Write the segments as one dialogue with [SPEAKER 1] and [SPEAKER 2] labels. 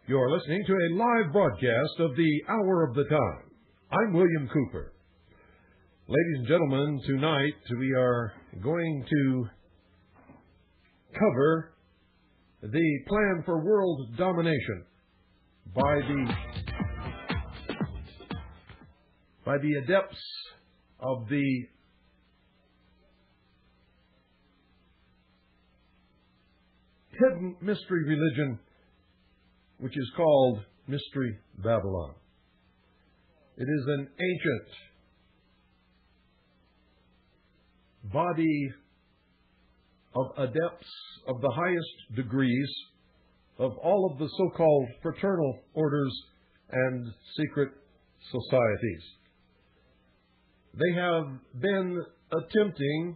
[SPEAKER 1] You're listening to a live broadcast of the Hour of the Time. I'm William Cooper. Ladies and gentlemen, tonight we are going to cover the plan for world domination by the adepts of the hidden mystery religion, which is called Mystery Babylon. It is an ancient body of adepts of the highest degrees of all of the so-called fraternal orders and secret societies. They have been attempting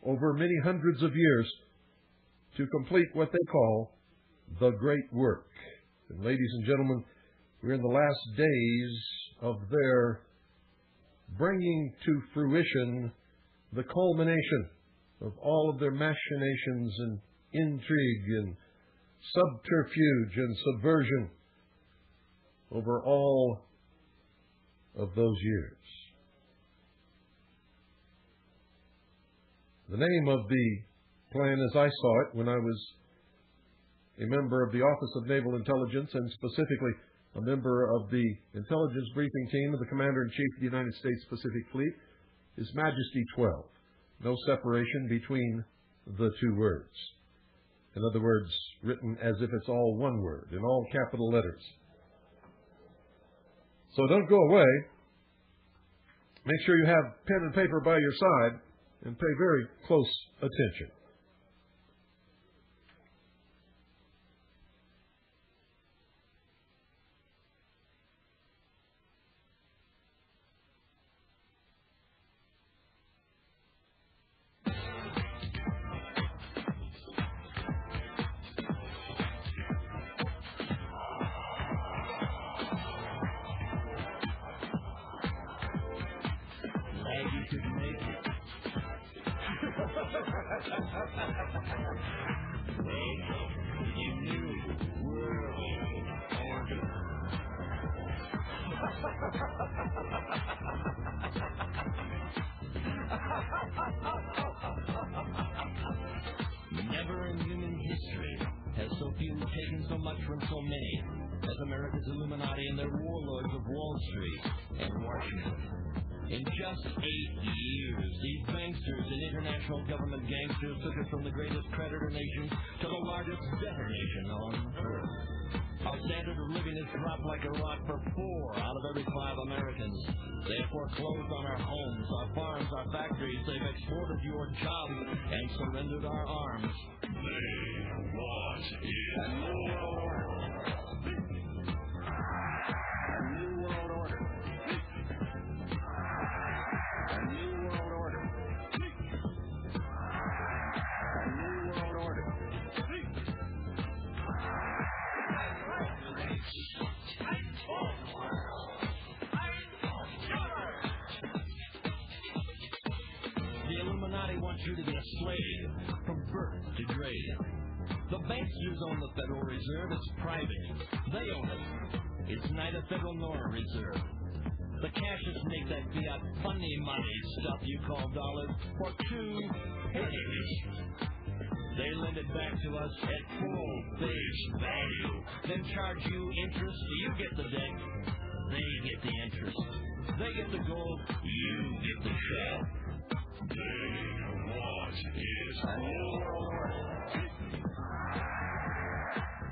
[SPEAKER 1] over many hundreds of years to complete what they call the great work. And ladies and gentlemen, we're in the last days of their bringing to fruition the culmination of all of their machinations and intrigue and subterfuge and subversion over all of those years. The name of the plan, as I saw it when I was a member of the Office of Naval Intelligence, and specifically a member of the intelligence briefing team of the Commander-in-Chief of the United States Pacific Fleet, is MAJESTY 12. No separation between the two words. In other words, written as if it's all one word, in all capital letters. So don't go away. Make sure you have pen and paper by your side and pay very close attention.
[SPEAKER 2] Never in human history has so few taken so much from so many as America's Illuminati and their warlords of Wall Street and Washington. In just 8 years, these banksters and international government gangsters took us from the greatest creditor nation to the largest debtor nation on earth. Our standard of living has dropped like a rock for 4 out of every 5 Americans. They have foreclosed on our homes, our farms, our factories. They've exported your jobs and surrendered our arms. They want it. A new world order. A new world order. A new world order. A new world order. The Illuminati wants you to be a slave from birth to grave. The banksters own the Federal Reserve. It's private. They own it. It's neither federal nor a reserve. The cashiers make that fiat funny money stuff you call dollars for 2 pennies. They lend it back to us at full face value, then charge you interest. You get the debt, they get the interest. They get the gold, you get the shell. They want is a new world order.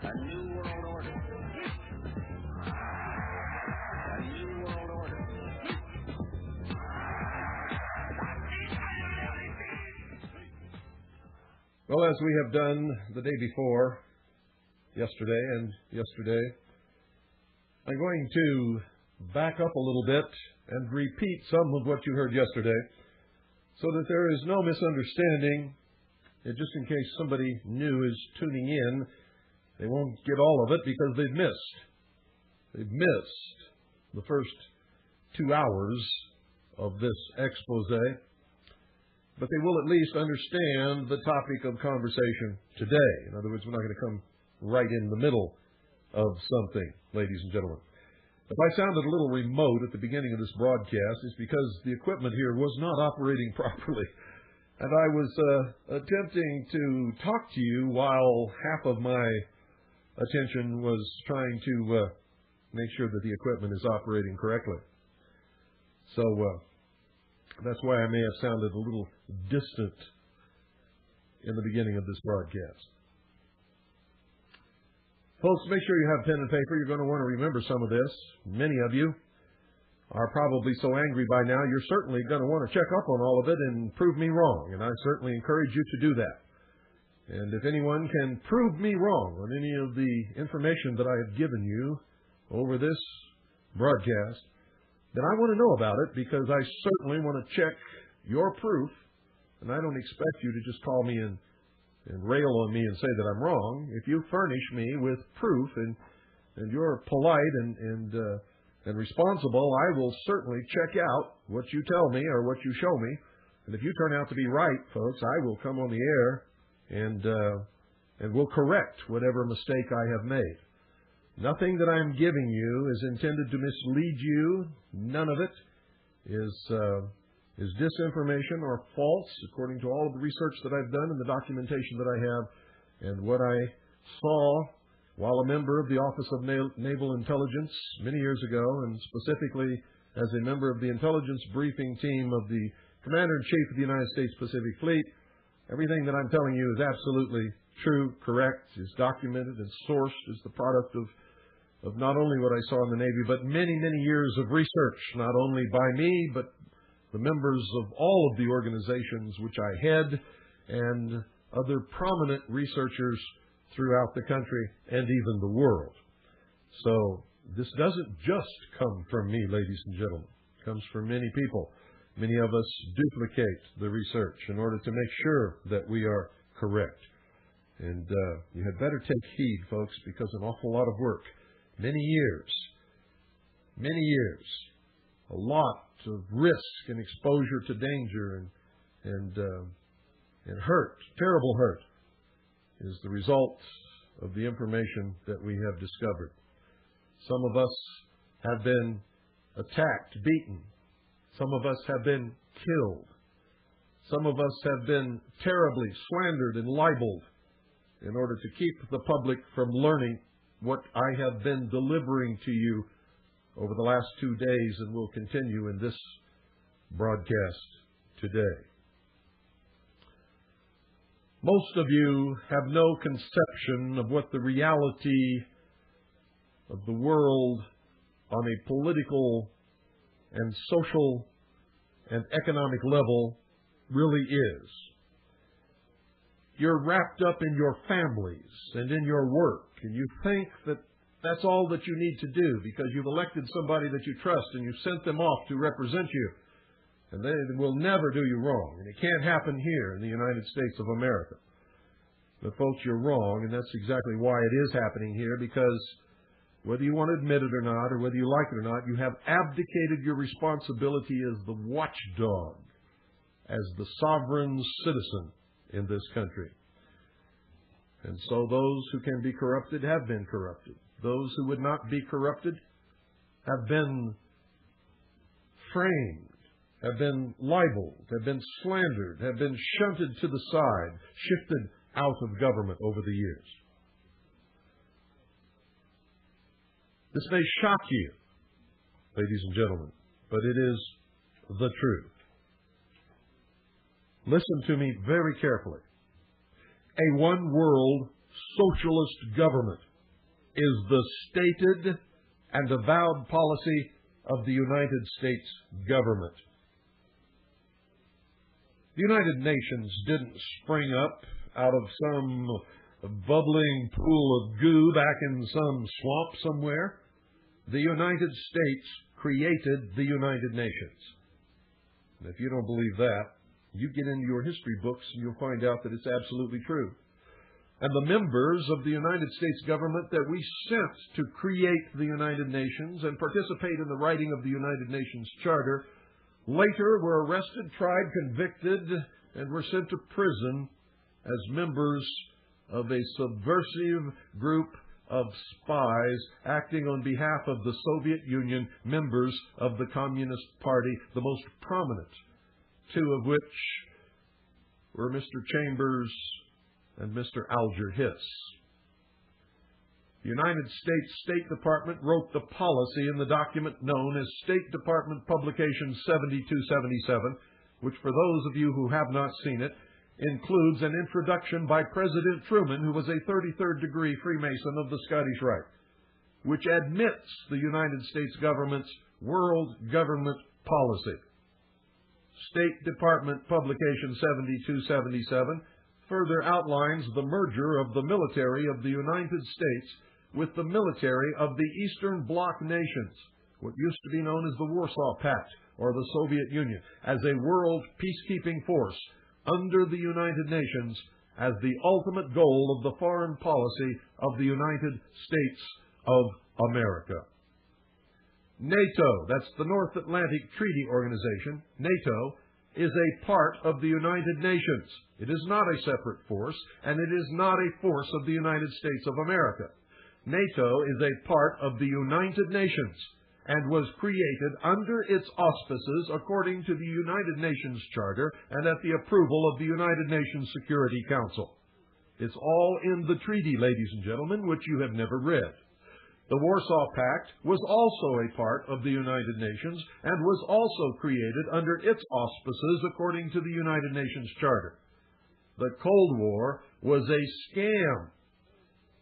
[SPEAKER 2] A new world order. A new world order.
[SPEAKER 1] Well, as we have done the day before, yesterday, I'm going to back up a little bit and repeat some of what you heard yesterday so that there is no misunderstanding. And just in case somebody new is tuning in, they won't get all of it because they've missed. They've missed the first 2 hours of this expose. But they will at least understand the topic of conversation today. In other words, we're not going to come right in the middle of something, ladies and gentlemen. If I sounded a little remote at the beginning of this broadcast, it's because the equipment here was not operating properly. And I was attempting to talk to you while half of my attention was trying to make sure that the equipment is operating correctly. So that's why I may have sounded a little distant in the beginning of this broadcast. Folks, make sure you have pen and paper. You're going to want to remember some of this. Many of you are probably so angry by now, you're certainly going to want to check up on all of it and prove me wrong. And I certainly encourage you to do that. And if anyone can prove me wrong on any of the information that I have given you over this broadcast, then I want to know about it, because I certainly want to check your proof. And I don't expect you to just call me and rail on me and say that I'm wrong. If you furnish me with proof and you're polite and responsible, I will certainly check out what you tell me or what you show me. And if you turn out to be right, folks, I will come on the air and will correct whatever mistake I have made. Nothing that I'm giving you is intended to mislead you. None of it is disinformation or false, according to all of the research that I've done and the documentation that I have, and what I saw while a member of the Office of Naval Intelligence many years ago, and specifically as a member of the intelligence briefing team of the Commander-in-Chief of the United States Pacific Fleet. Everything that I'm telling you is absolutely true, correct, is documented and sourced, is the product of not only what I saw in the Navy, but many, many years of research, not only by me, but the members of all of the organizations which I head, and other prominent researchers throughout the country and even the world. So this doesn't just come from me, ladies and gentlemen. It comes from many people. Many of us duplicate the research in order to make sure that we are correct. And you had better take heed, folks, because an awful lot of work, many years, a lot of risk and exposure to danger and hurt, terrible hurt, is the result of the information that we have discovered. Some of us have been attacked, beaten. Some of us have been killed. Some of us have been terribly slandered and libeled in order to keep the public from learning what I have been delivering to you over the last 2 days and will continue in this broadcast today. Most of you have no conception of what the reality of the world on a political and social and economic level really is. You're wrapped up in your families and in your work, and you think that that's all that you need to do because you've elected somebody that you trust and you've sent them off to represent you. And they will never do you wrong. And it can't happen here in the United States of America. But folks, you're wrong, and that's exactly why it is happening here, because whether you want to admit it or not, or whether you like it or not, you have abdicated your responsibility as the watchdog, as the sovereign citizen in this country. And so those who can be corrupted have been corrupted. Those who would not be corrupted have been framed, have been libeled, have been slandered, have been shunted to the side, shifted out of government over the years. This may shock you, ladies and gentlemen, but it is the truth. Listen to me very carefully. A one-world socialist government is the stated and avowed policy of the United States government. The United Nations didn't spring up out of some bubbling pool of goo back in some swamp somewhere. The United States created the United Nations. And if you don't believe that, you get into your history books and you'll find out that it's absolutely true. And the members of the United States government that we sent to create the United Nations and participate in the writing of the United Nations Charter later were arrested, tried, convicted, and were sent to prison as members of a subversive group of spies acting on behalf of the Soviet Union, members of the Communist Party, the most prominent, two of which were Mr. Chambers and Mr. Alger Hiss. The United States State Department wrote the policy in the document known as State Department Publication 7277, which, for those of you who have not seen it, includes an introduction by President Truman, who was a 33rd degree Freemason of the Scottish Rite, which admits the United States government's world government policy. State Department Publication 7277 further outlines the merger of the military of the United States with the military of the Eastern Bloc nations, what used to be known as the Warsaw Pact or the Soviet Union, as a world peacekeeping force under the United Nations as the ultimate goal of the foreign policy of the United States of America. NATO, that's the North Atlantic Treaty Organization, NATO, is a part of the United Nations. It is not a separate force, and it is not a force of the United States of America. NATO is a part of the United Nations and was created under its auspices according to the United Nations Charter and at the approval of the United Nations Security Council. It's all in the treaty, ladies and gentlemen, which you have never read. The Warsaw Pact was also a part of the United Nations and was also created under its auspices according to the United Nations Charter. The Cold War was a scam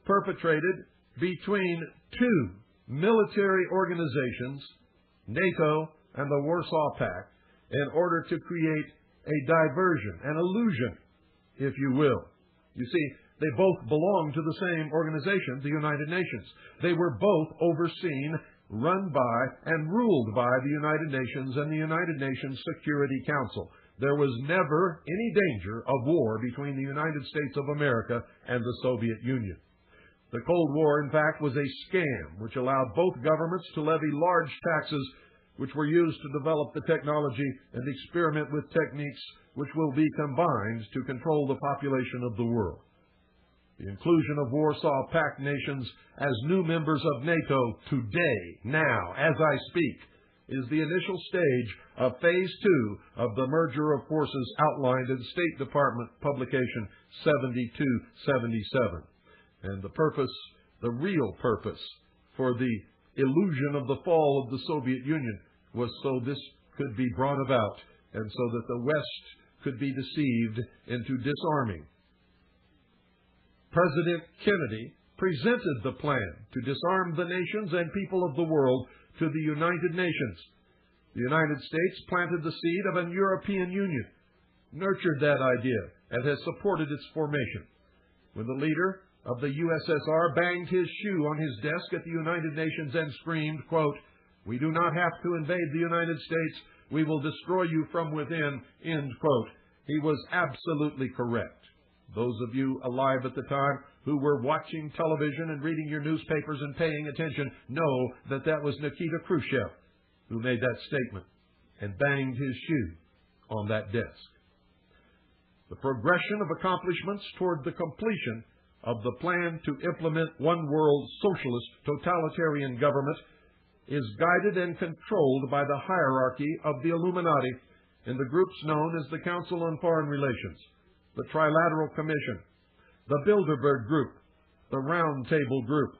[SPEAKER 1] perpetrated between two military organizations, NATO and the Warsaw Pact, in order to create a diversion, an illusion, if you will. You see, they both belong to the same organization, the United Nations. They were both overseen, run by, and ruled by the United Nations and the United Nations Security Council. There was never any danger of war between the United States of America and the Soviet Union. The Cold War, in fact, was a scam which allowed both governments to levy large taxes which were used to develop the technology and experiment with techniques which will be combined to control the population of the world. The inclusion of Warsaw Pact nations as new members of NATO today, now, as I speak, is the initial stage of Phase 2 of the merger of forces outlined in State Department Publication 7277. And the purpose, the real purpose, for the illusion of the fall of the Soviet Union was so this could be brought about and so that the West could be deceived into disarming. President Kennedy presented the plan to disarm the nations and people of the world to the United Nations. The United States planted the seed of an European Union, nurtured that idea, and has supported its formation. When the leader of the USSR banged his shoe on his desk at the United Nations and screamed, quote, "We do not have to invade the United States. We will destroy you from within," end quote, he was absolutely correct. Those of you alive at the time who were watching television and reading your newspapers and paying attention know that that was Nikita Khrushchev who made that statement and banged his shoe on that desk. The progression of accomplishments toward the completion of the plan to implement one world socialist totalitarian government is guided and controlled by the hierarchy of the Illuminati in the groups known as the Council on Foreign Relations, the Trilateral Commission, the Bilderberg Group, the Round Table Group,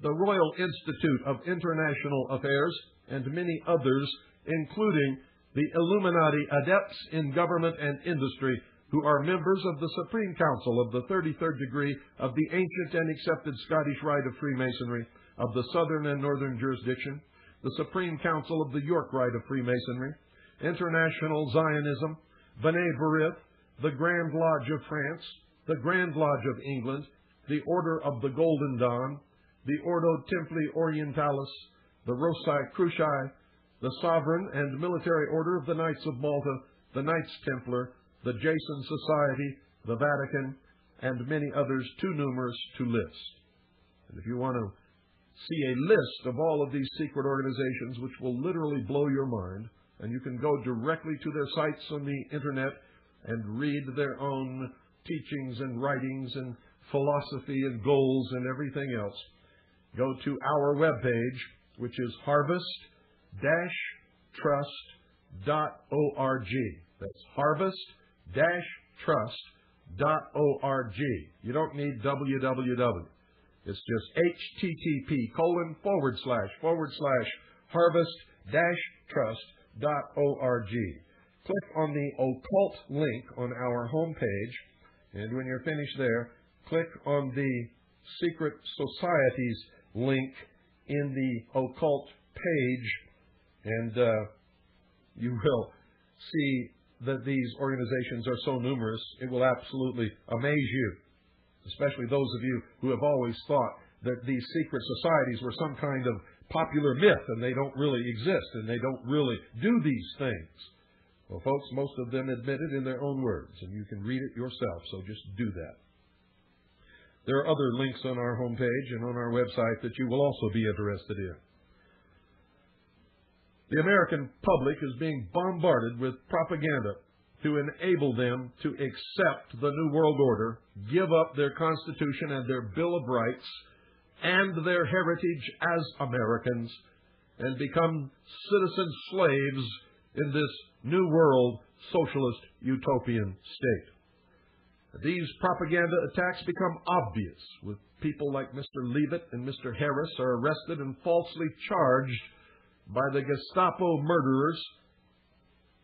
[SPEAKER 1] the Royal Institute of International Affairs, and many others, including the Illuminati adepts in government and industry, who are members of the Supreme Council of the 33rd degree of the ancient and accepted Scottish Rite of Freemasonry, of the Southern and Northern Jurisdiction, the Supreme Council of the York Rite of Freemasonry, International Zionism, B'nai B'rith, the Grand Lodge of France, the Grand Lodge of England, the Order of the Golden Dawn, the Ordo Templi Orientalis, the Rossi Cruci, the Sovereign and Military Order of the Knights of Malta, the Knights Templar, the Jason Society, the Vatican, and many others too numerous to list. And if you want to see a list of all of these secret organizations, which will literally blow your mind, and you can go directly to their sites on the internet and read their own teachings and writings and philosophy and goals and everything else, go to our webpage, which is harvest-trust.org. That's harvest-trust.org. You don't need www. It's just http://harvest-trust.org. Click on the occult link on our homepage, and when you're finished there, click on the secret societies link in the occult page, and you will see that these organizations are so numerous, it will absolutely amaze you, especially those of you who have always thought that these secret societies were some kind of popular myth and they don't really exist and they don't really do these things. Well, folks, most of them admit it in their own words, and you can read it yourself, so just do that. There are other links on our homepage and on our website that you will also be interested in. The American public is being bombarded with propaganda to enable them to accept the New World Order, give up their Constitution and their Bill of Rights and their heritage as Americans, and become citizen slaves in this New World socialist utopian state. These propaganda attacks become obvious, with people like Mr. Leavitt and Mr. Harris are arrested and falsely charged by the Gestapo murderers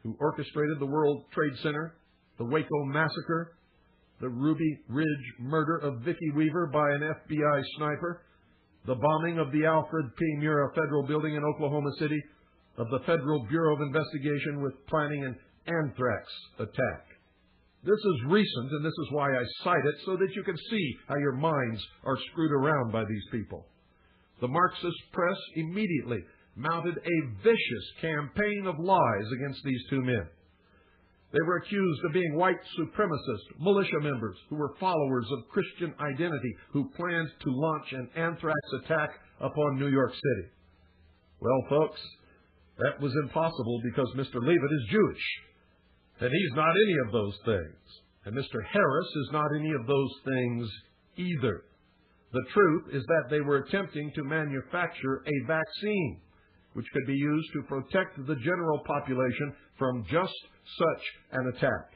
[SPEAKER 1] who orchestrated the World Trade Center, the Waco massacre, the Ruby Ridge murder of Vicki Weaver by an FBI sniper, the bombing of the Alfred P. Murrah Federal Building in Oklahoma City, of the Federal Bureau of Investigation with planning an anthrax attack. This is recent, and this is why I cite it, so that you can see how your minds are screwed around by these people. The Marxist press immediately mounted a vicious campaign of lies against these two men. They were accused of being white supremacist militia members who were followers of Christian identity who planned to launch an anthrax attack upon New York City. Well, folks, that was impossible because Mr. Leavitt is Jewish, and he's not any of those things. And Mr. Harris is not any of those things either. The truth is that they were attempting to manufacture a vaccine which could be used to protect the general population from just such an attack.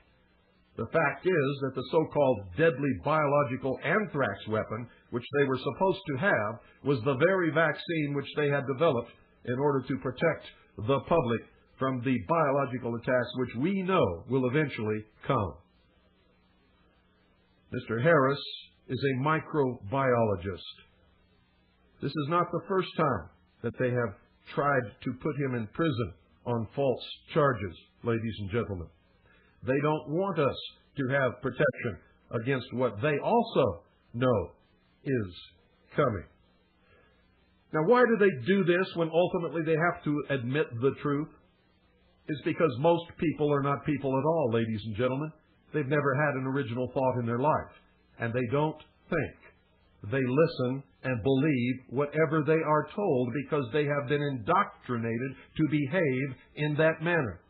[SPEAKER 1] The fact is that the so-called deadly biological anthrax weapon, which they were supposed to have, was the very vaccine which they had developed in order to protect the public from the biological attacks which we know will eventually come. Mr. Harris is a microbiologist. This is not the first time that they have tried to put him in prison on false charges, ladies and gentlemen. They don't want us to have protection against what they also know is coming. Now, why do they do this when ultimately they have to admit the truth? It's because most people are not people at all, ladies and gentlemen. They've never had an original thought in their life, and they don't think. They listen and believe whatever they are told because they have been indoctrinated to behave in that manner.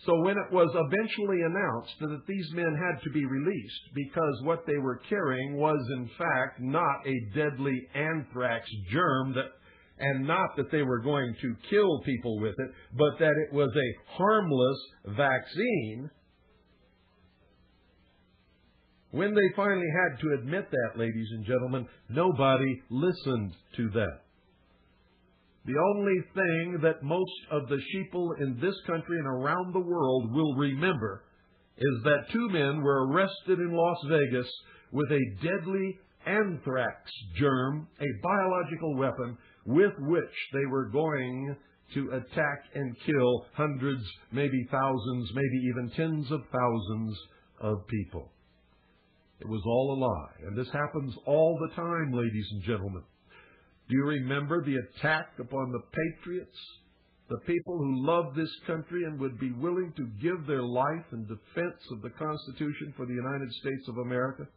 [SPEAKER 1] So when it was eventually announced that these men had to be released because what they were carrying was in fact not a deadly anthrax germ, and not that they were going to kill people with it, but that it was a harmless vaccine, when they finally had to admit that, ladies and gentlemen, nobody listened to that. The only thing that most of the sheeple in this country and around the world will remember is that two men were arrested in Las Vegas with a deadly anthrax germ, a biological weapon, with which they were going to attack and kill hundreds, maybe thousands, maybe even tens of thousands of people. It was all a lie, and this happens all the time, ladies and gentlemen. Do you remember the attack upon the patriots, the people who love this country and would be willing to give their life in defense of the Constitution for the United States of America,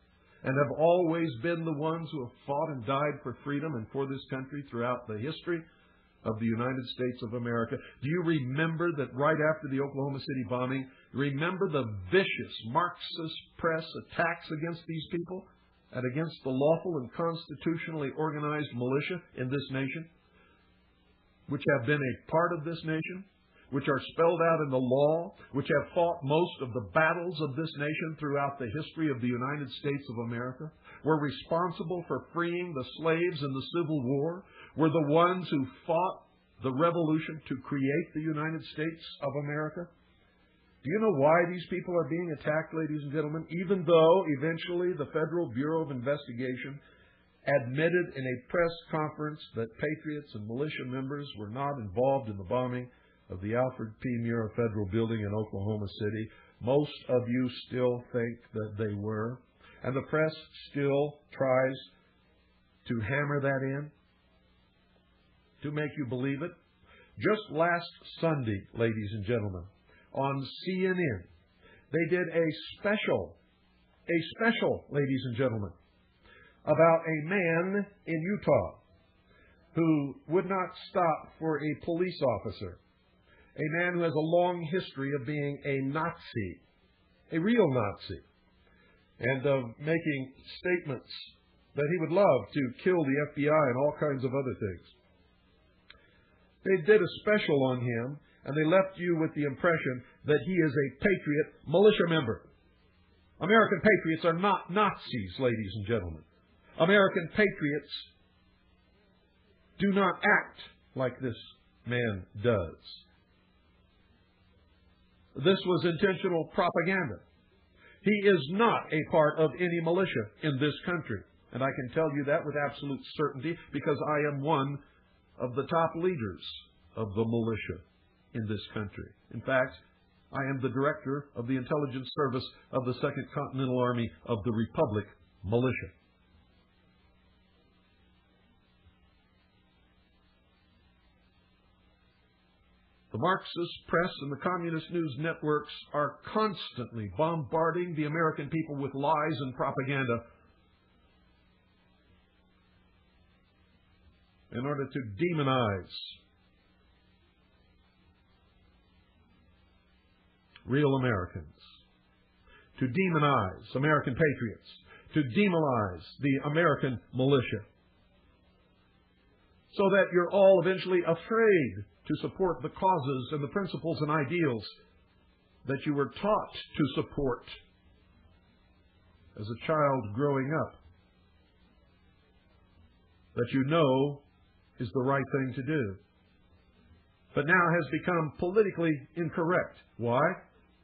[SPEAKER 1] and have always been the ones who have fought and died for freedom and for this country throughout the history of the United States of America? Do you remember that right after the Oklahoma City bombing, remember the vicious Marxist press attacks against these people? and against the lawful and constitutionally organized militia in this nation, which have been a part of this nation, which are spelled out in the law, which have fought most of the battles of this nation throughout the history of the United States of America, were responsible for freeing the slaves in the Civil War, were the ones who fought the revolution to create the United States of America? Do you know why these people are being attacked, ladies and gentlemen? Even though eventually the Federal Bureau of Investigation admitted in a press conference that patriots and militia members were not involved in the bombing of the Alfred P. Murrah Federal Building in Oklahoma City, most of you still think that they were. And the press still tries to hammer that in, to make you believe it. Just last Sunday, ladies and gentlemen, on CNN, they did a special, ladies and gentlemen, about a man in Utah who would not stop for a police officer, a man who has a long history of being a Nazi, a real Nazi, and of making statements that he would love to kill the FBI and all kinds of other things. They did a special on him, and they left you with the impression that he is a patriot militia member. American patriots are not Nazis, ladies and gentlemen. American patriots do not act like this man does. This was intentional propaganda. He is not a part of any militia in this country. And I can tell you that with absolute certainty because I am one of the top leaders of the militia in this country. In fact, I am the director of the intelligence service of the Second Continental Army of the Republic Militia. The Marxist press and the communist news networks are constantly bombarding the American people with lies and propaganda in order to demonize real Americans, to demonize American patriots, to demonize the American militia, so that you're all eventually afraid to support the causes and the principles and ideals that you were taught to support as a child growing up, that you know is the right thing to do, but now has become politically incorrect. Why?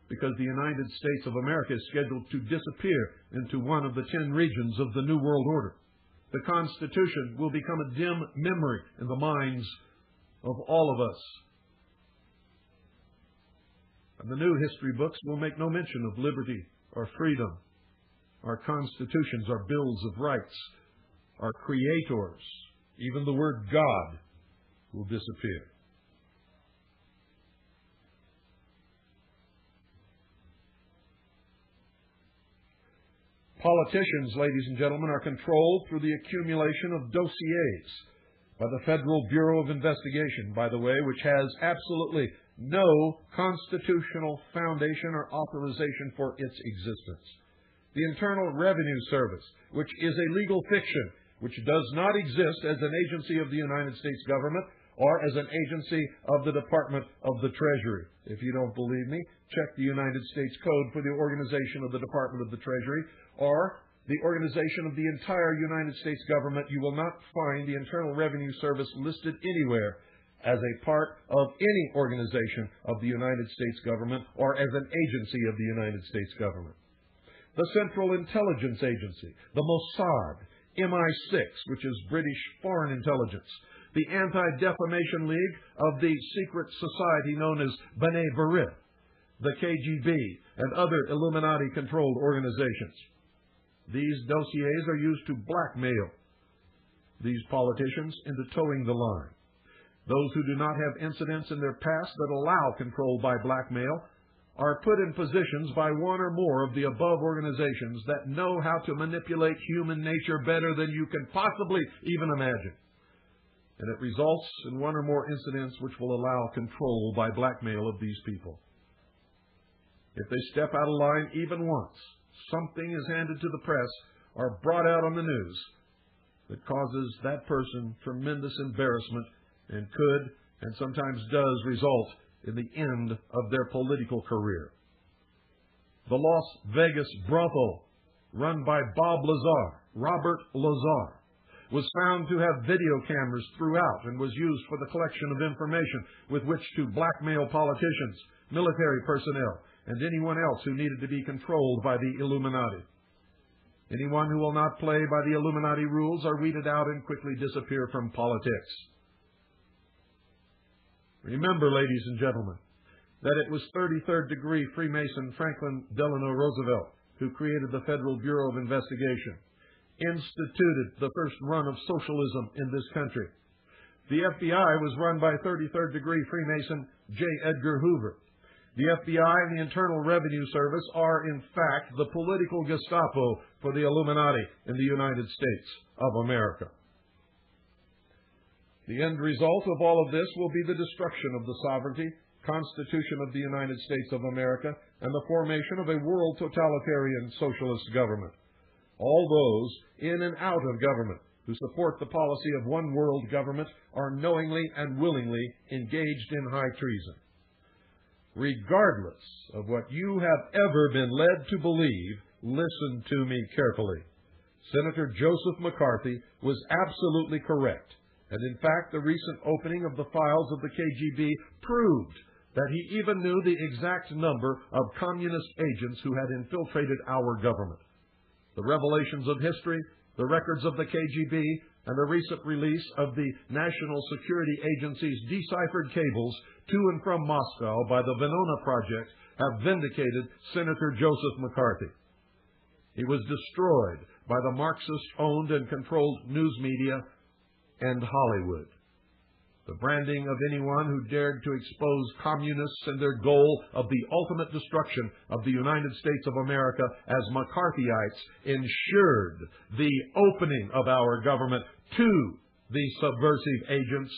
[SPEAKER 1] Because the United States of America is scheduled to disappear into one of the 10 regions of the New World Order. The Constitution will become a dim memory in the minds of all of us. And the new history books will make no mention of liberty or freedom. Our constitutions are bills of rights. Our creators, even the word God, will disappear. Politicians, ladies and gentlemen, are controlled through the accumulation of dossiers by the Federal Bureau of Investigation, by the way, which has absolutely no constitutional foundation or authorization for its existence. The Internal Revenue Service, which is a legal fiction, which does not exist as an agency of the United States government or as an agency of the Department of the Treasury. If you don't believe me, check the United States Code for the organization of the Department of the Treasury or the organization of the entire United States government. You will not find the Internal Revenue Service listed anywhere as a part of any organization of the United States government or as an agency of the United States government. The Central Intelligence Agency, the Mossad, MI6, which is British Foreign Intelligence, the Anti-Defamation League of the secret society known as B'nai B'rith, the KGB, and other Illuminati-controlled organizations. These dossiers are used to blackmail these politicians into towing the line. Those who do not have incidents in their past that allow control by blackmail are put in positions by one or more of the above organizations that know how to manipulate human nature better than you can possibly even imagine. And it results in one or more incidents which will allow control by blackmail of these people. If they step out of line even once, something is handed to the press are brought out on the news that causes that person tremendous embarrassment and could and sometimes does result in the end of their political career. The Las Vegas brothel run by Robert Lazar, was found to have video cameras throughout and was used for the collection of information with which to blackmail politicians, military personnel, and anyone else who needed to be controlled by the Illuminati. Anyone who will not play by the Illuminati rules are weeded out and quickly disappear from politics. Remember, ladies and gentlemen, that it was 33rd degree Freemason Franklin Delano Roosevelt who created the Federal Bureau of Investigation, instituted the first run of socialism in this country. The FBI was run by 33rd degree Freemason J. Edgar Hoover. The FBI and the Internal Revenue Service are, in fact, the political Gestapo for the Illuminati in the United States of America. The end result of all of this will be the destruction of the sovereignty, Constitution of the United States of America, and the formation of a world totalitarian socialist government. All those in and out of government who support the policy of one world government are knowingly and willingly engaged in high treason. Regardless of what you have ever been led to believe, listen to me carefully. Senator Joseph McCarthy was absolutely correct, and in fact the recent opening of the files of the KGB proved that he even knew the exact number of communist agents who had infiltrated our government. The revelations of history, the records of the KGB, and the recent release of the National Security Agency's deciphered cables to and from Moscow by the Venona Project have vindicated Senator Joseph McCarthy. He was destroyed by the Marxist-owned and controlled news media and Hollywood. The branding of anyone who dared to expose communists and their goal of the ultimate destruction of the United States of America as McCarthyites ensured the opening of our government to the subversive agents.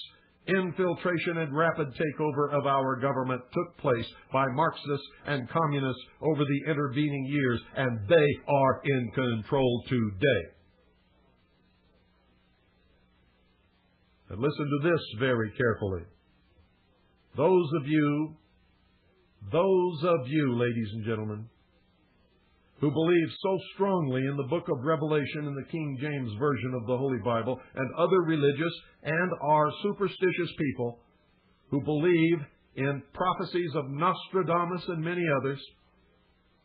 [SPEAKER 1] Infiltration and rapid takeover of our government took place by Marxists and communists over the intervening years, and they are in control today. And listen to this very carefully. Those of you, ladies and gentlemen, who believe so strongly in the book of Revelation in the King James Version of the Holy Bible and other religious and are superstitious people who believe in prophecies of Nostradamus and many others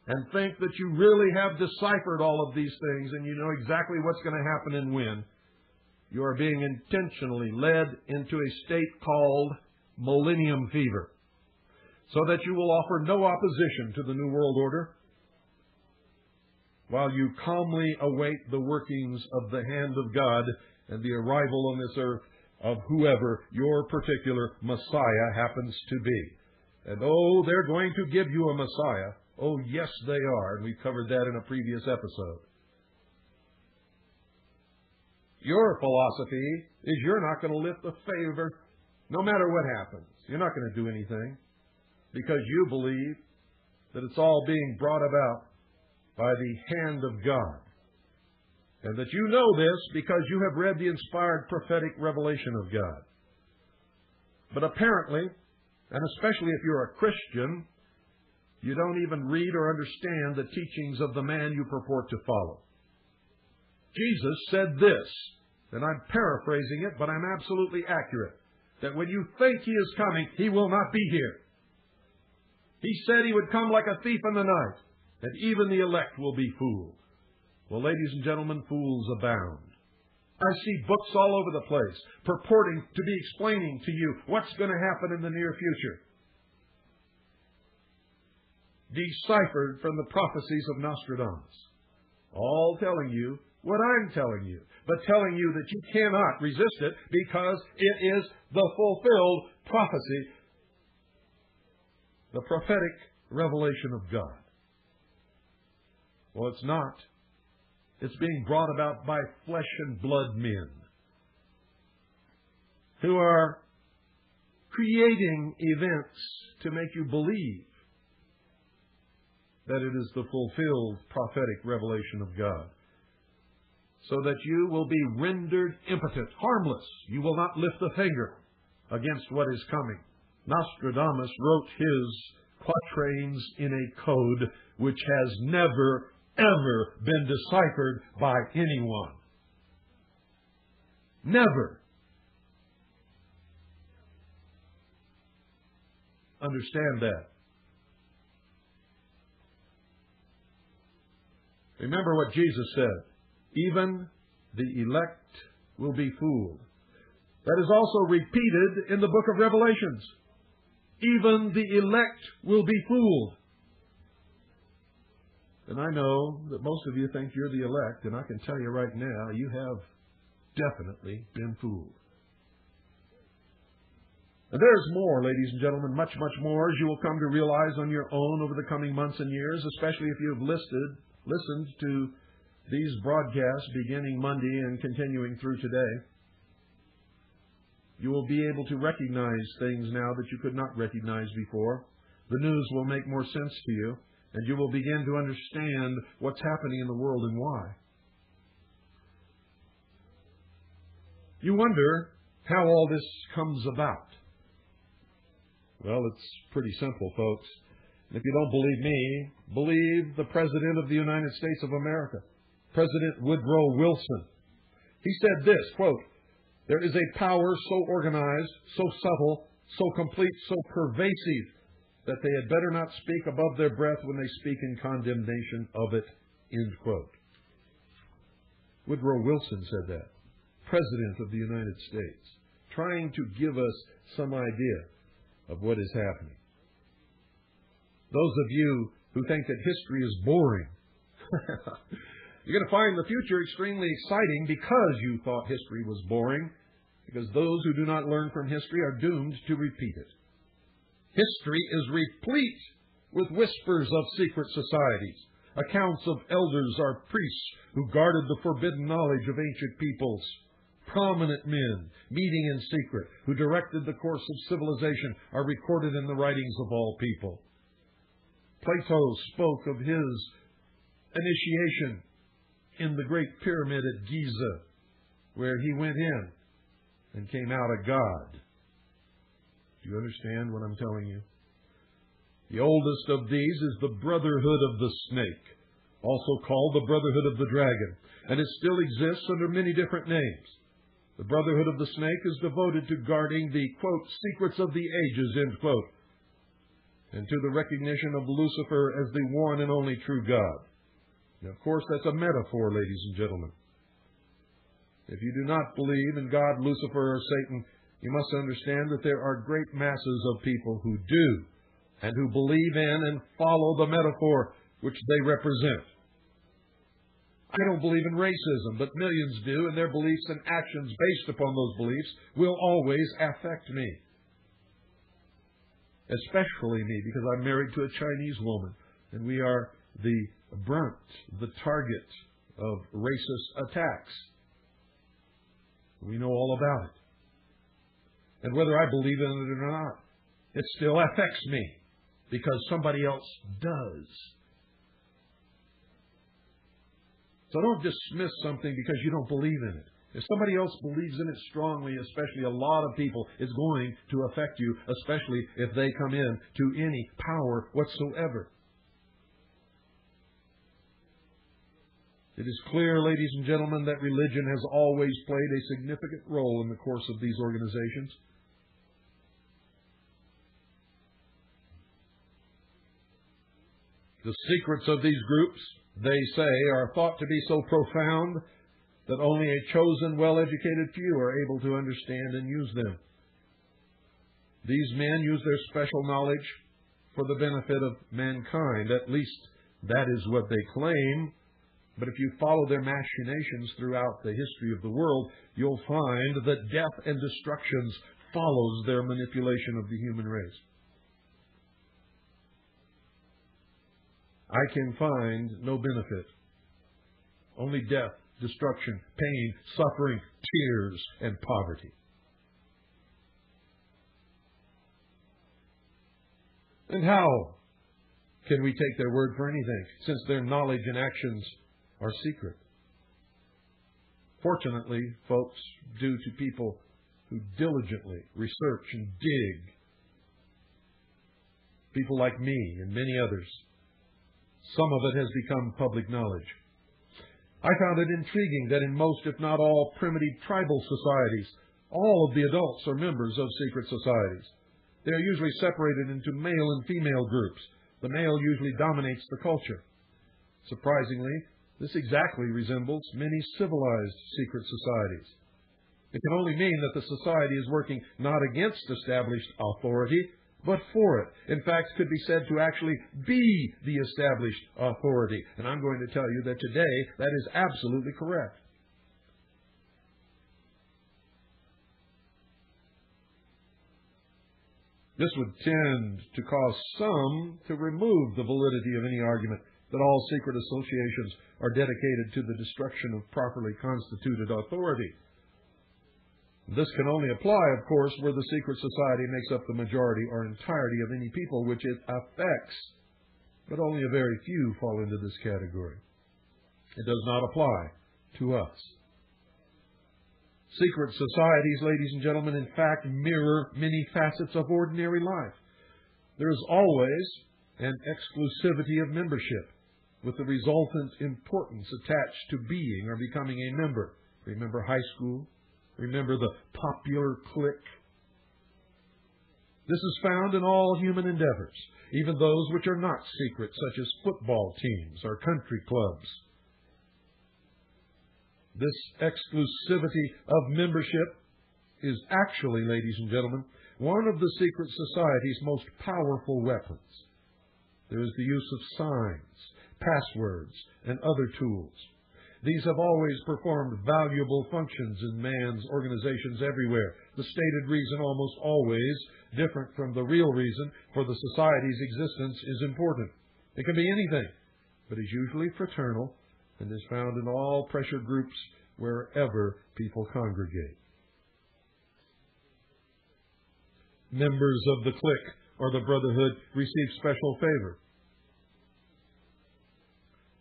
[SPEAKER 1] and think that you really have deciphered all of these things and you know exactly what's going to happen and when, you are being intentionally led into a state called millennium fever, so that you will offer no opposition to the New World Order while you calmly await the workings of the hand of God and the arrival on this earth of whoever your particular Messiah happens to be. And oh, they're going to give you a Messiah. Oh, yes, they are. And we covered that in a previous episode. Your philosophy is you're not going to lift a favor no matter what happens. You're not going to do anything because you believe that it's all being brought about by the hand of God. And that you know this because you have read the inspired prophetic revelation of God. But apparently, and especially if you're a Christian, you don't even read or understand the teachings of the man you purport to follow. Jesus said this, and I'm paraphrasing it, but I'm absolutely accurate, that when you think He is coming, He will not be here. He said He would come like a thief in the night, and even the elect will be fooled. Well, ladies and gentlemen, fools abound. I see books all over the place purporting to be explaining to you what's going to happen in the near future, deciphered from the prophecies of Nostradamus, all telling you what I'm telling you, but telling you that you cannot resist it because it is the fulfilled prophecy, the prophetic revelation of God. Well, it's not. It's being brought about by flesh and blood men who are creating events to make you believe that it is the fulfilled prophetic revelation of God. so that you will be rendered impotent, harmless. You will not lift a finger against what is coming. Nostradamus wrote his quatrains in a code which has never, ever been deciphered by anyone. Never. Understand that. Remember what Jesus said. Even the elect will be fooled. That is also repeated in the book of Revelations. Even the elect will be fooled. And I know that most of you think you're the elect, and I can tell you right now, you have definitely been fooled. And there's more, ladies and gentlemen, much, much more, as you will come to realize on your own over the coming months and years, especially if you have listened to these broadcasts beginning Monday and continuing through today. You will be able to recognize things now that you could not recognize before. The news will make more sense to you, and you will begin to understand what's happening in the world and why. You wonder how all this comes about. Well, it's pretty simple, folks. And if you don't believe me, believe the President of the United States of America, President Woodrow Wilson. He said this, quote, "There is a power so organized, so subtle, so complete, so pervasive, that they had better not speak above their breath when they speak in condemnation of it," end quote. Woodrow Wilson said that, President of the United States, trying to give us some idea of what is happening. Those of you who think that history is boring, you're going to find the future extremely exciting because you thought history was boring, because those who do not learn from history are doomed to repeat it. History is replete with whispers of secret societies, accounts of elders or priests who guarded the forbidden knowledge of ancient peoples, prominent men meeting in secret who directed the course of civilization are recorded in the writings of all people. Plato spoke of his initiation in the Great Pyramid at Giza, where he went in and came out a god. Do you understand what I'm telling you? The oldest of these is the Brotherhood of the Snake, also called the Brotherhood of the Dragon, and it still exists under many different names. The Brotherhood of the Snake is devoted to guarding the, quote, secrets of the ages, end quote, and to the recognition of Lucifer as the one and only true God. Now, of course, that's a metaphor, ladies and gentlemen. If you do not believe in God, Lucifer, or Satan, you must understand that there are great masses of people who do, and who believe in and follow the metaphor which they represent. I don't believe in racism, but millions do, and their beliefs and actions based upon those beliefs will always affect me. Especially me, because I'm married to a Chinese woman, and we are the brunt, the target of racist attacks. We know all about it. And whether I believe in it or not, it still affects me, because somebody else does. So don't dismiss something because you don't believe in it. If somebody else believes in it strongly, especially a lot of people, it's going to affect you, especially if they come in to any power whatsoever. It is clear, ladies and gentlemen, that religion has always played a significant role in the course of these organizations. The secrets of these groups, they say, are thought to be so profound that only a chosen, well-educated few are able to understand and use them. These men use their special knowledge for the benefit of mankind. At least that is what they claim. But if you follow their machinations throughout the history of the world, you'll find that death and destruction follows their manipulation of the human race. I can find no benefit. Only death, destruction, pain, suffering, tears, and poverty. And how can we take their word for anything, since their knowledge and actions are secret? Fortunately, folks, due to people who diligently research and dig, people like me and many others, some of it has become public knowledge. I found it intriguing that in most, if not all, primitive tribal societies, all of the adults are members of secret societies. They are usually separated into male and female groups. The male usually dominates the culture. Surprisingly, this exactly resembles many civilized secret societies. It can only mean that the society is working not against established authority, but for it. In fact, could be said to actually be the established authority. And I'm going to tell you that today that is absolutely correct. This would tend to cause some to remove the validity of any argument that all secret associations are dedicated to the destruction of properly constituted authority. This can only apply, of course, where the secret society makes up the majority or entirety of any people which it affects, but only a very few fall into this category. It does not apply to us. Secret societies, ladies and gentlemen, in fact, mirror many facets of ordinary life. There is always an exclusivity of membership, with the resultant importance attached to being or becoming a member. Remember high school? Remember the popular clique? This is found in all human endeavors, even those which are not secret, such as football teams or country clubs. This exclusivity of membership is actually, ladies and gentlemen, one of the secret society's most powerful weapons. There is the use of signs, passwords, and other tools. These have always performed valuable functions in man's organizations everywhere. The stated reason almost always different from the real reason for the society's existence is important. It can be anything, but is usually fraternal and is found in all pressure groups wherever people congregate. Members of the clique or the brotherhood receive special favor.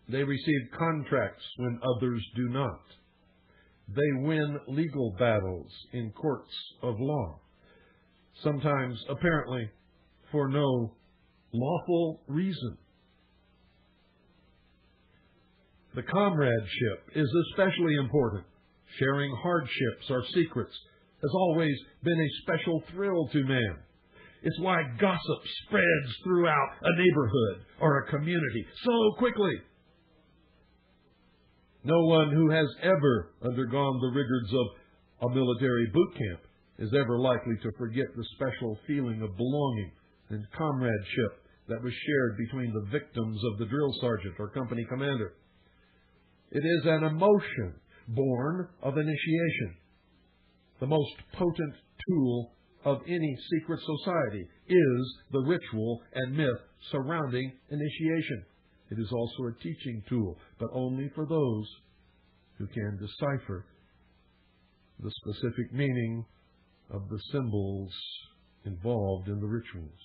[SPEAKER 1] They receive contracts when others do not. They win legal battles in courts of law, sometimes apparently for no lawful reason. The comradeship is especially important. Sharing hardships or secrets has always been a special thrill to man. It's why gossip spreads throughout a neighborhood or a community so quickly. No one who has ever undergone the rigors of a military boot camp is ever likely to forget the special feeling of belonging and comradeship that was shared between the victims of the drill sergeant or company commander. It is an emotion born of initiation. The most potent tool of any secret society is the ritual and myth surrounding initiation. It is also a teaching tool, but only for those who can decipher the specific meaning of the symbols involved in the rituals.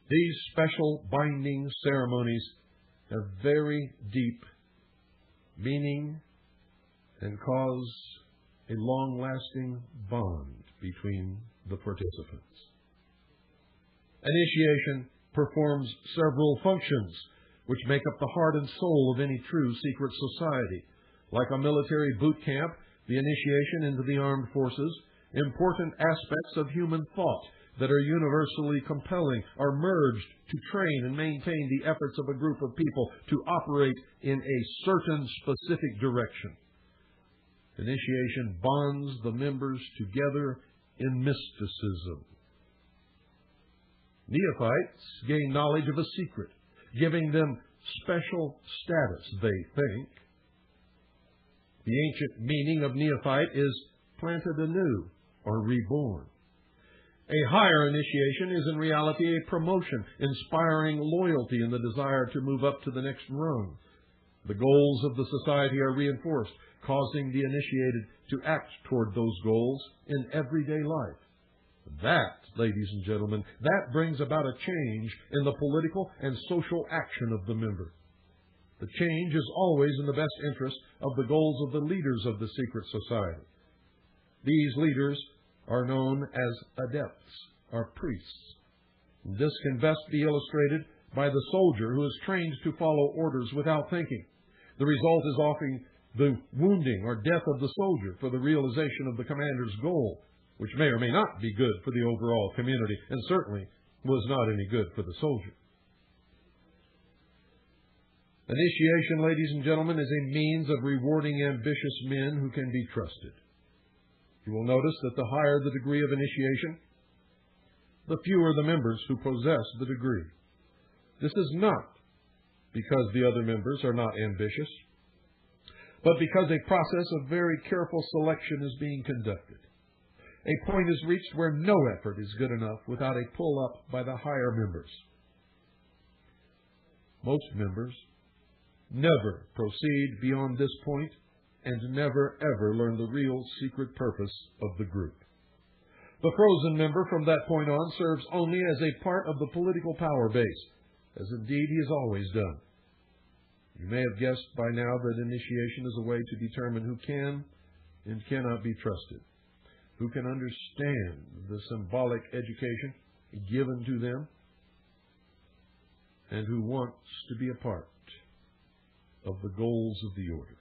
[SPEAKER 1] These special binding ceremonies have very deep meaning and cause a long-lasting bond between the participants. Initiation performs several functions which make up the heart and soul of any true secret society. Like a military boot camp, the initiation into the armed forces, important aspects of human thought that are universally compelling are merged to train and maintain the efforts of a group of people to operate in a certain specific direction. Initiation bonds the members together in mysticism. Neophytes gain knowledge of a secret, giving them special status, they think. The ancient meaning of neophyte is planted anew or reborn. A higher initiation is in reality a promotion, inspiring loyalty and the desire to move up to the next rung. The goals of the society are reinforced, causing the initiated to act toward those goals in everyday life. That, ladies and gentlemen, that brings about a change in the political and social action of the member. The change is always in the best interest of the goals of the leaders of the secret society. These leaders are known as adepts, or priests. This can best be illustrated by the soldier who is trained to follow orders without thinking. The result is often the wounding or death of the soldier for the realization of the commander's goal, which may or may not be good for the overall community, and certainly was not any good for the soldier. Initiation, ladies and gentlemen, is a means of rewarding ambitious men who can be trusted. You will notice that the higher the degree of initiation, the fewer the members who possess the degree. This is not because the other members are not ambitious, but because a process of very careful selection is being conducted. A point is reached where no effort is good enough without a pull-up by the higher members. Most members never proceed beyond this point and never ever learn the real secret purpose of the group. The frozen member from that point on serves only as a part of the political power base, as indeed he has always done. You may have guessed by now that initiation is a way to determine who can and cannot be trusted, who can understand the symbolic education given to them, and who wants to be a part of the goals of the order.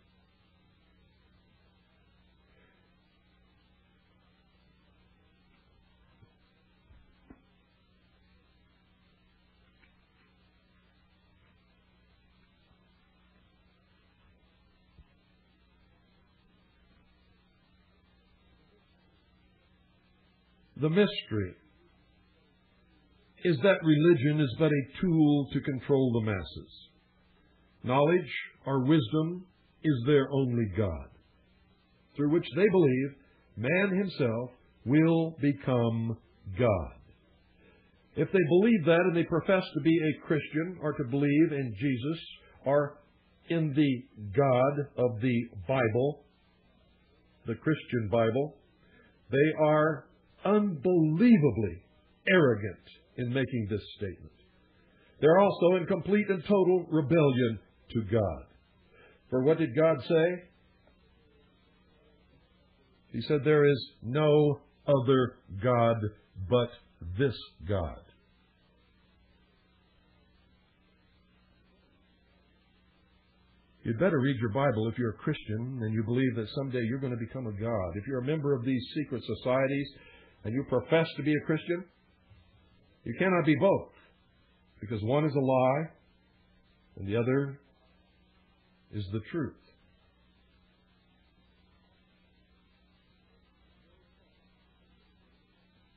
[SPEAKER 1] The mystery is that religion is but a tool to control the masses. Knowledge or wisdom is their only God, through which they believe man himself will become God. If they believe that and they profess to be a Christian or to believe in Jesus or in the God of the Bible, the Christian Bible, they are unbelievably arrogant in making this statement. They're also in complete and total rebellion to God. For what did God say? He said, "There is no other God but this God." You'd better read your Bible if you're a Christian and you believe that someday you're going to become a God. If you're a member of these secret societies and you profess to be a Christian, you cannot be both, because one is a lie and the other is the truth.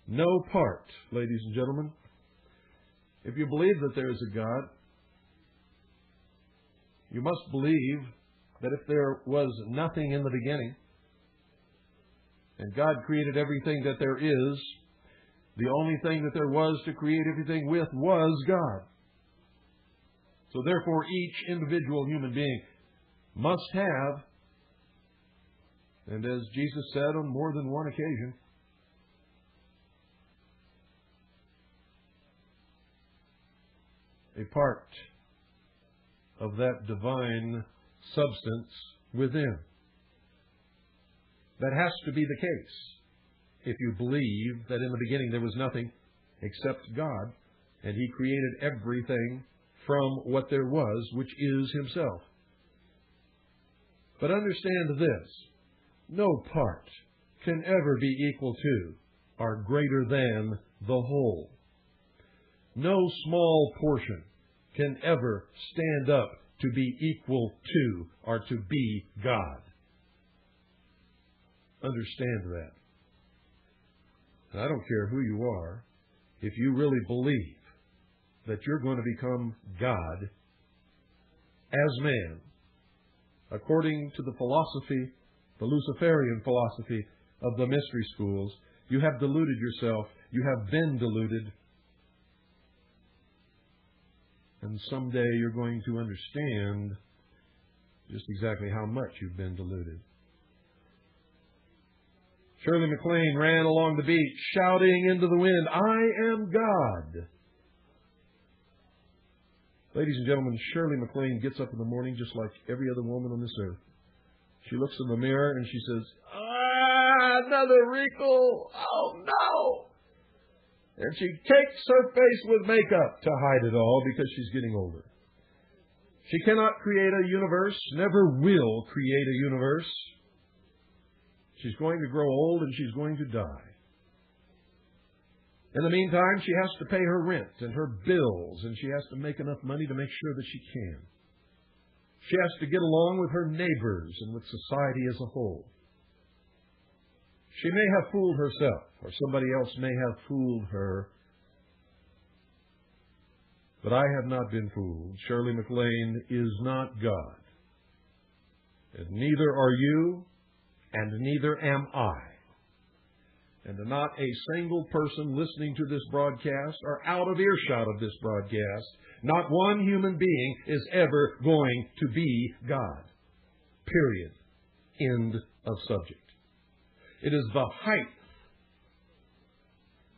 [SPEAKER 1] No part, ladies and gentlemen, if you believe that there is a God, you must believe that if there was nothing in the beginning, and God created everything that there is, the only thing that there was to create everything with was God. So therefore, each individual human being must have, and as Jesus said on more than one occasion, a part of that divine substance within. That has to be the case if you believe that in the beginning there was nothing except God, and He created everything from what there was, which is Himself. But understand this: no part can ever be equal to or greater than the whole. No small portion can ever stand up to be equal to or to be God. Understand that. And I don't care who you are, if you really believe that you're going to become God as man, according to the philosophy, the Luciferian philosophy of the mystery schools, you have deluded yourself. You have been deluded. And someday you're going to understand just exactly how much you've been deluded. Shirley MacLaine ran along the beach, shouting into the wind, "I am God." Ladies and gentlemen, Shirley MacLaine gets up in the morning just like every other woman on this earth. She looks in the mirror and she says, another wrinkle! Oh, no! And she cakes her face with makeup to hide it all because she's getting older. She cannot create a universe, never will create a universe. She's going to grow old and she's going to die. In the meantime, she has to pay her rent and her bills, and she has to make enough money to make sure that she can. She has to get along with her neighbors and with society as a whole. She may have fooled herself, or somebody else may have fooled her, but I have not been fooled. Shirley MacLaine is not God. And neither are you, and neither am I. And not a single person listening to this broadcast or out of earshot of this broadcast, not one human being is ever going to be God. Period. End of subject. It is the height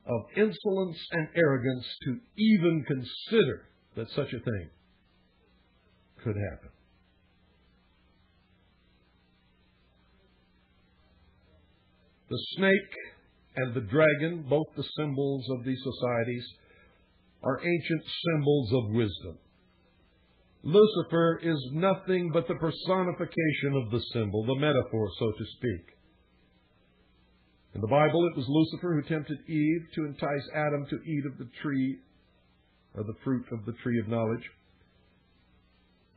[SPEAKER 1] of insolence and arrogance to even consider that such a thing could happen. The snake and the dragon, both the symbols of these societies, are ancient symbols of wisdom. Lucifer is nothing but the personification of the symbol, the metaphor, so to speak. In the Bible, it was Lucifer who tempted Eve to entice Adam to eat of the tree, or the fruit of the tree of knowledge,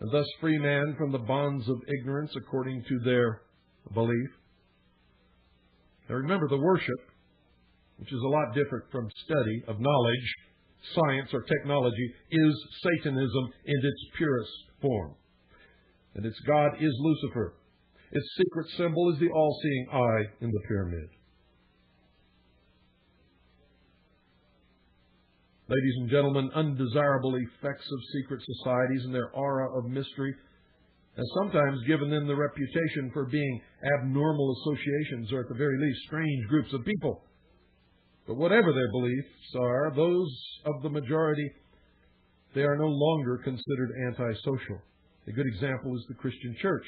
[SPEAKER 1] and thus free man from the bonds of ignorance according to their belief. Now remember, the worship, which is a lot different from study of knowledge, science, or technology, is Satanism in its purest form. And its God is Lucifer. Its secret symbol is the all-seeing eye in the pyramid. Ladies and gentlemen, undesirable effects of secret societies and their aura of mystery has sometimes given them the reputation for being abnormal associations, or at the very least, strange groups of people. But whatever their beliefs are, those of the majority, they are no longer considered antisocial. A good example is the Christian church,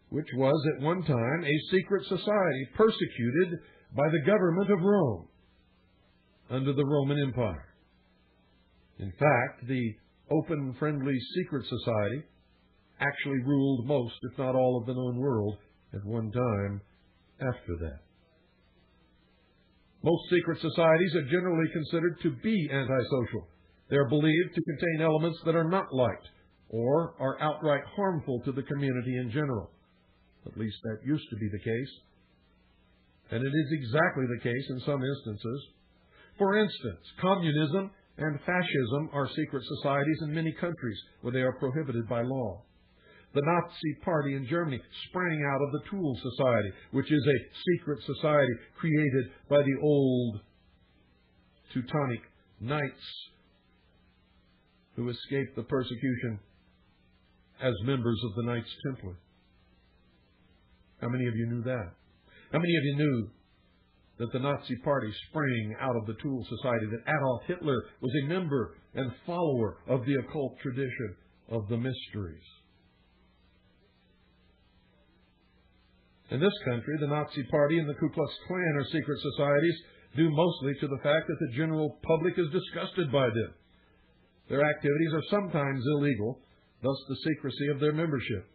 [SPEAKER 1] which was at one time a secret society persecuted by the government of Rome under the Roman Empire. In fact, the open, friendly secret society actually ruled most, if not all, of the known world at one time after that. Most secret societies are generally considered to be antisocial. They are believed to contain elements that are not liked or are outright harmful to the community in general. At least that used to be the case. And it is exactly the case in some instances. For instance, communism and fascism are secret societies in many countries where they are prohibited by law. The Nazi Party in Germany sprang out of the Tool Society, which is a secret society created by the old Teutonic Knights who escaped the persecution as members of the Knights Templar. How many of you knew that? How many of you knew that the Nazi Party sprang out of the Tool Society, that Adolf Hitler was a member and follower of the occult tradition of the mysteries? In this country, the Nazi Party and the Ku Klux Klan are secret societies due mostly to the fact that the general public is disgusted by them. Their activities are sometimes illegal, thus the secrecy of their membership.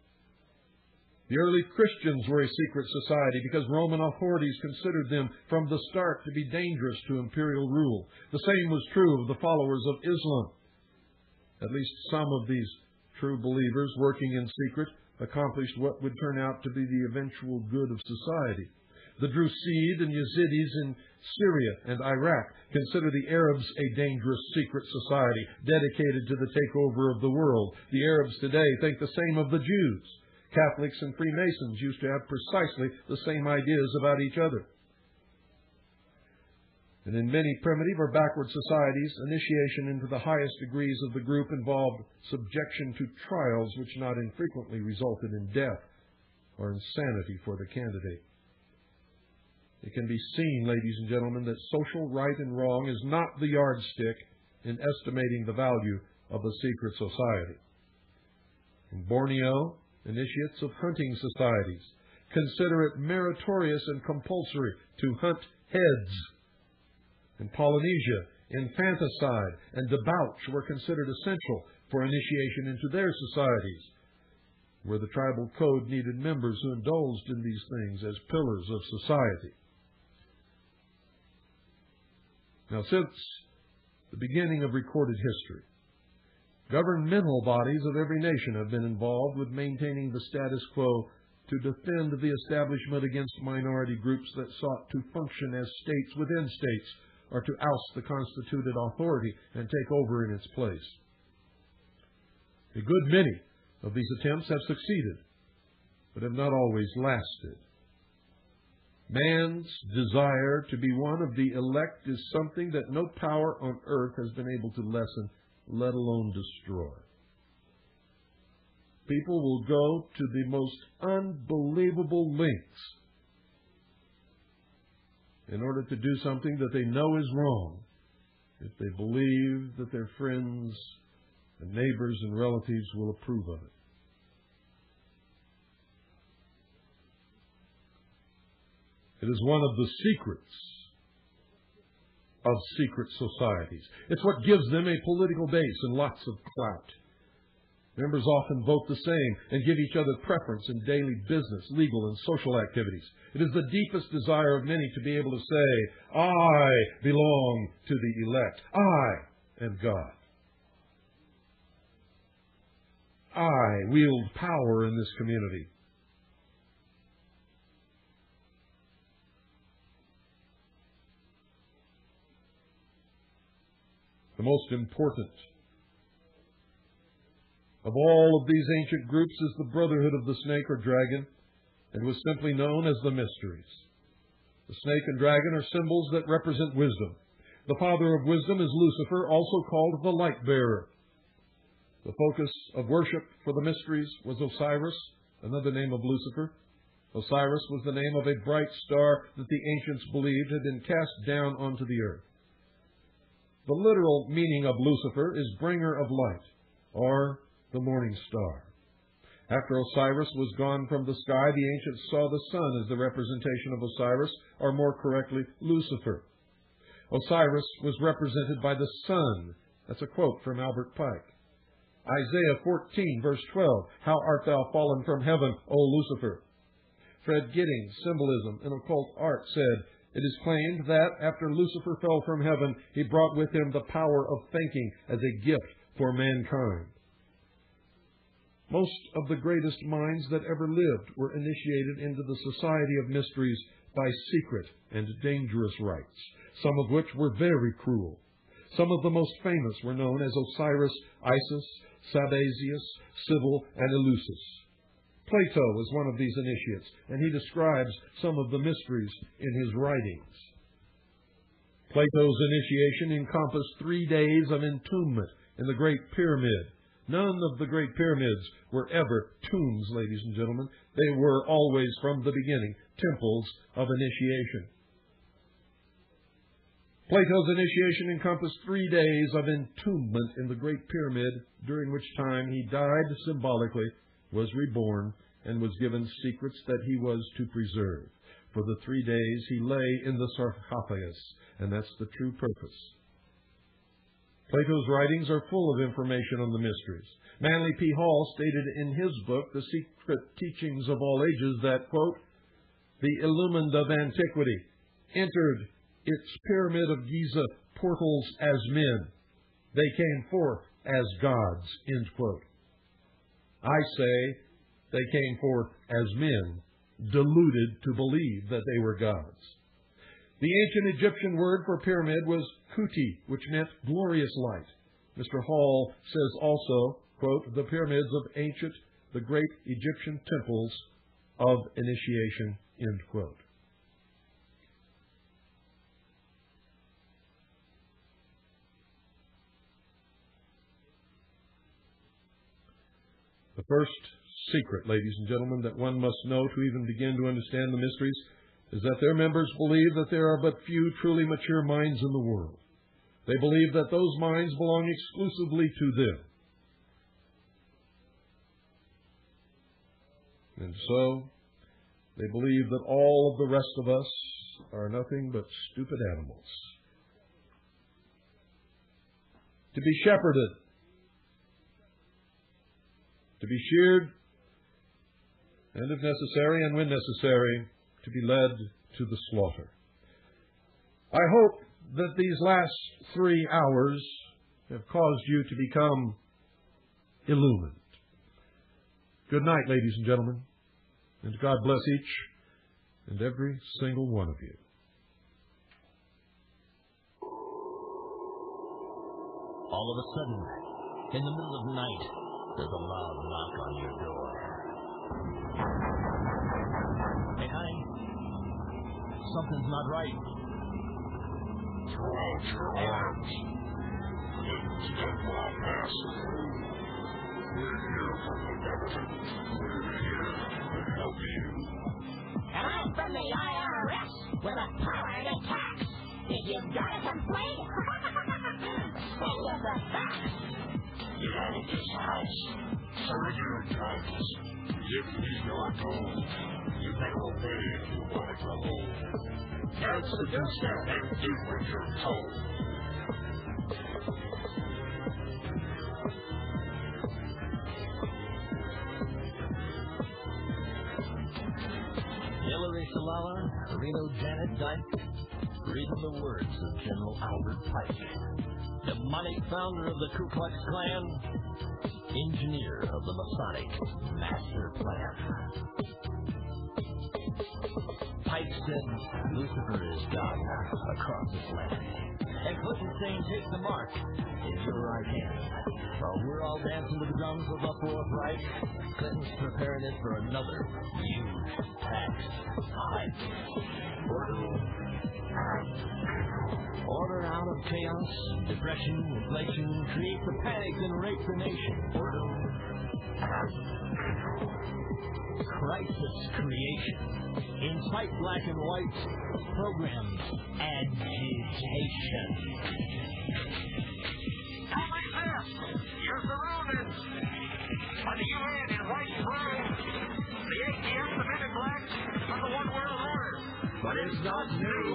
[SPEAKER 1] The early Christians were a secret society because Roman authorities considered them from the start to be dangerous to imperial rule. The same was true of the followers of Islam. At least some of these true believers working in secret accomplished what would turn out to be the eventual good of society. The Drusid and Yazidis in Syria and Iraq consider the Arabs a dangerous secret society dedicated to the takeover of the world. The Arabs today think the same of the Jews. Catholics and Freemasons used to have precisely the same ideas about each other. And in many primitive or backward societies, initiation into the highest degrees of the group involved subjection to trials which not infrequently resulted in death or insanity for the candidate. It can be seen, ladies and gentlemen, that social right and wrong is not the yardstick in estimating the value of a secret society. In Borneo, initiates of hunting societies consider it meritorious and compulsory to hunt heads. In Polynesia, infanticide and debauch were considered essential for initiation into their societies, where the tribal code needed members who indulged in these things as pillars of society. Now, since the beginning of recorded history, governmental bodies of every nation have been involved with maintaining the status quo to defend the establishment against minority groups that sought to function as states within states, or to oust the constituted authority and take over in its place. A good many of these attempts have succeeded, but have not always lasted. Man's desire to be one of the elect is something that no power on earth has been able to lessen, let alone destroy. People will go to the most unbelievable lengths in order to do something that they know is wrong, if they believe that their friends and neighbors and relatives will approve of it. It is one of the secrets of secret societies. It's what gives them a political base and lots of clout. Members often vote the same and give each other preference in daily business, legal, and social activities. It is the deepest desire of many to be able to say, I belong to the elect. I am God. I wield power in this community. The most important of all of these ancient groups is the Brotherhood of the Snake or Dragon, and was simply known as the Mysteries. The snake and dragon are symbols that represent wisdom. The father of wisdom is Lucifer, also called the Light Bearer. The focus of worship for the Mysteries was Osiris, another name of Lucifer. Osiris was the name of a bright star that the ancients believed had been cast down onto the earth. The literal meaning of Lucifer is bringer of light, or the morning star. After Osiris was gone from the sky, the ancients saw the sun as the representation of Osiris, or more correctly, Lucifer. Osiris was represented by the sun. That's a quote from Albert Pike. Isaiah 14, verse 12, How art thou fallen from heaven, O Lucifer? Fred Giddings, Symbolism in Occult Art, said, It is claimed that after Lucifer fell from heaven, he brought with him the power of thinking as a gift for mankind. Most of the greatest minds that ever lived were initiated into the society of mysteries by secret and dangerous rites, some of which were very cruel. Some of the most famous were known as Osiris, Isis, Sabazius, Cybele, and Eleusis. Plato was one of these initiates, and he describes some of the mysteries in his writings. Plato's initiation encompassed 3 days of entombment in the Great Pyramid. None of the Great Pyramids were ever tombs, ladies and gentlemen. They were always, from the beginning, temples of initiation. Plato's initiation encompassed 3 days of entombment in the Great Pyramid, during which time he died symbolically, was reborn, and was given secrets that he was to preserve. For the 3 days he lay in the sarcophagus, and that's the true purpose. Plato's writings are full of information on the mysteries. Manly P. Hall stated in his book, The Secret Teachings of All Ages, that, quote, the illumined of antiquity entered its pyramid of Giza portals as men. They came forth as gods, end quote. I say they came forth as men, deluded to believe that they were gods. The ancient Egyptian word for pyramid was kuti, which meant glorious light. Mr. Hall says also, quote, the pyramids of the great Egyptian temples of initiation, end quote. The first secret, ladies and gentlemen, that one must know to even begin to understand the mysteries is that their members believe that there are but few truly mature minds in the world. They believe that those minds belong exclusively to them. And so, they believe that all of the rest of us are nothing but stupid animals, to be shepherded, to be sheared, and if necessary, and when necessary, to be led to the slaughter. I hope that these last 3 hours have caused you to become illumined. Good night, ladies and gentlemen, and God bless each and every single one of you.
[SPEAKER 2] All of a sudden, in the middle of the night, there's a loud knock on your door. Hey, honey, something's not right.
[SPEAKER 3] Throw out your arms. Clinton's Denmark massacre. We're here from the government. We're here to help you.
[SPEAKER 4] And I'm from the IRS with authority tax. If you've got a complaint, send us the facts.
[SPEAKER 3] Get out of this house. Surrender your guns. Give me your gold. You can obey if you want to go home. Answer the step and do what you're told.
[SPEAKER 2] Hillary Salala, Reno Janet Dyke, reading the words of General Albert Pike, demonic founder of the Ku Klux Klan, engineer of the Masonic Master Plan. Pike said Lucifer is God across this land, and Clinton saying take the mark in your right hand. While we're all dancing to the drums of the Fourth Reich, Clinton's preparing it for another huge tax hike. Order out of chaos, depression, inflation, create the panic and rape the nation. Crisis creation. Incite black and white. Programs agitation.
[SPEAKER 5] You're surrounded by the UN in white robes, the ATF, the men in black, and the one world order.
[SPEAKER 2] But it's not new.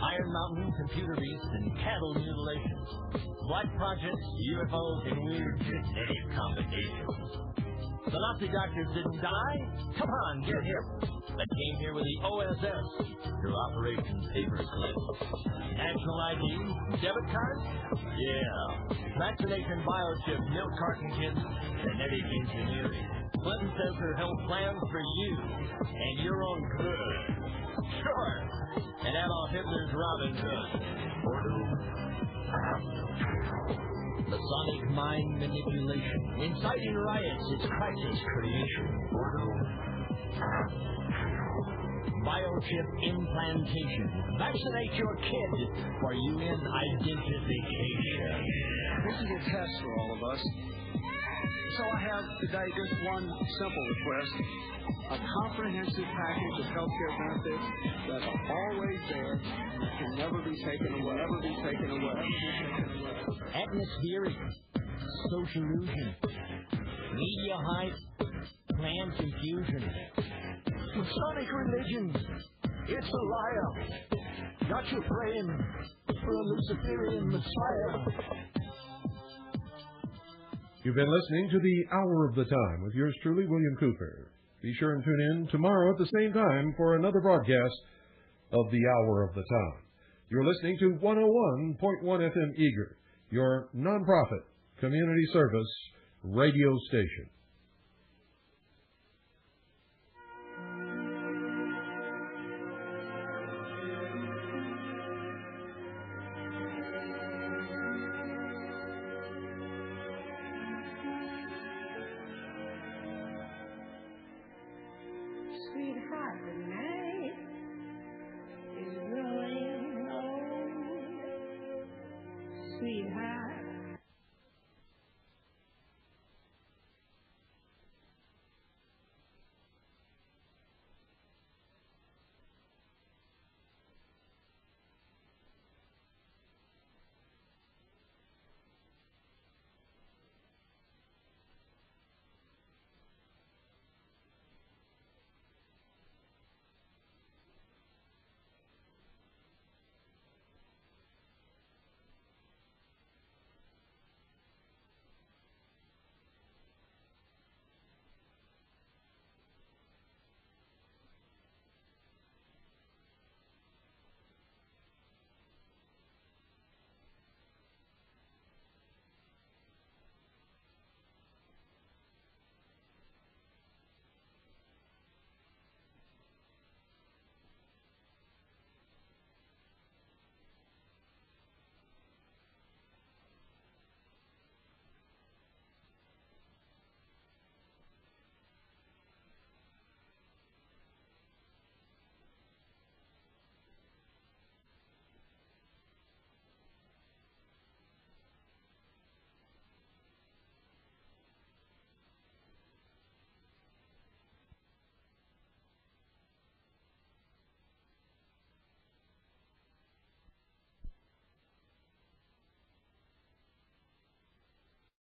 [SPEAKER 2] Iron Mountain, computer beasts, and cattle mutilations. Black projects, UFOs, and weird genetic combinations. The Nazi doctors didn't die? Come on, get him. They came here with the OSS through Operation Paperclip. National ID, debit card? Yeah. Vaccination biochip, milk carton kits, genetic engineering. Clinton says her health plans for you and your own good. Sure. And Adolf Hitler's Robin Hood. Masonic mind manipulation. Inciting riots is crisis creation. Biochip implantation. Vaccinate your kid for UN identification.
[SPEAKER 6] This is a test for all of us. So I have today just one simple request. A comprehensive package of healthcare benefits that are always there and that can never be taken away.
[SPEAKER 2] Atmospheric. Sociallusion. Media hype. Plan confusion. Masonic religion. It's a liar. Got you praying for a Luciferian Messiah.
[SPEAKER 1] You've been listening to the Hour of the Time with yours truly, William Cooper. Be sure and tune in tomorrow at the same time for another broadcast of the Hour of the Time. You're listening to 101.1 FM Eager, your nonprofit community service radio station.